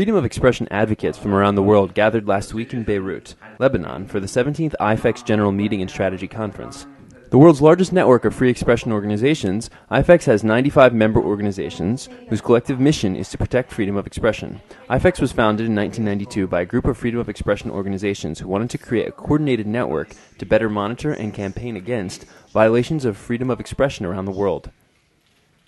Freedom of expression advocates from around the world gathered last week in Beirut, Lebanon, for the 17th Ifex General Meeting and Strategy Conference. The world's largest network of free expression organizations, Ifex has 95 member organizations whose collective mission is to protect freedom of expression. Ifex was founded in 1992 by a group of freedom of expression organizations who wanted to create a coordinated network to better monitor and campaign against violations of freedom of expression around the world.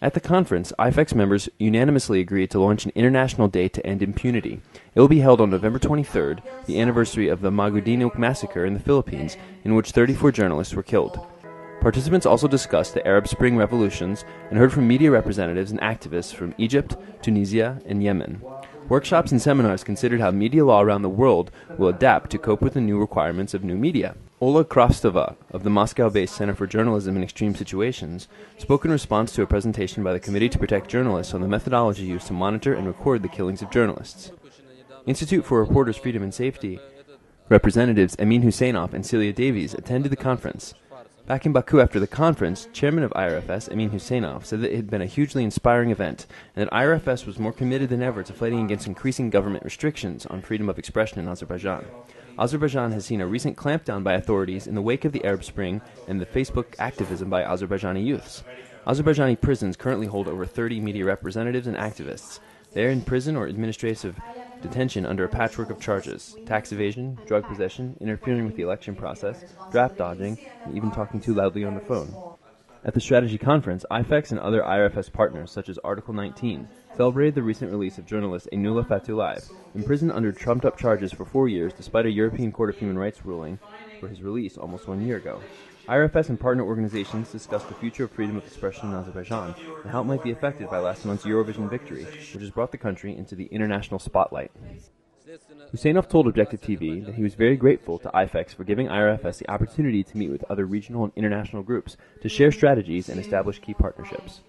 At the conference, Ifex members unanimously agreed to launch an international day to end impunity. It will be held on November 23rd, the anniversary of the Maguindanao massacre in the Philippines, in which 34 journalists were killed. Participants also discussed the Arab Spring revolutions and heard from media representatives and activists from Egypt, Tunisia, and Yemen. Workshops and seminars considered how media law around the world will adapt to cope with the new requirements of new media. Ola Krastova of the Moscow-based Center for Journalism in Extreme Situations spoke in response to a presentation by the Committee to Protect Journalists on the methodology used to monitor and record the killings of journalists. Institute for Reporters' Freedom and Safety representatives Amin Husseinov and Celia Davies attended the conference. Back in Baku after the conference, chairman of IRFS, Amin Husseinov, said that it had been a hugely inspiring event and that IRFS was more committed than ever to fighting against increasing government restrictions on freedom of expression in Azerbaijan. Azerbaijan has seen a recent clampdown by authorities in the wake of the Arab Spring and the Facebook activism by Azerbaijani youths. Azerbaijani prisons currently hold over 30 media representatives and activists. They are in prison or administrative detention under a patchwork of charges: tax evasion, drug possession, interfering with the election process, draft dodging, and even talking too loudly on the phone. At the strategy conference, Ifex and other IRFS partners, such as Article 19, celebrated the recent release of journalist Enula Fatulayev, imprisoned under trumped-up charges for 4 years despite a European Court of Human Rights ruling for his release almost 1 year ago. IRFS and partner organizations discussed the future of freedom of expression in Azerbaijan and how it might be affected by last month's Eurovision victory, which has brought the country into the international spotlight. Husseinov told Objective TV that he was very grateful to Ifex for giving IRFS the opportunity to meet with other regional and international groups to share strategies and establish key partnerships.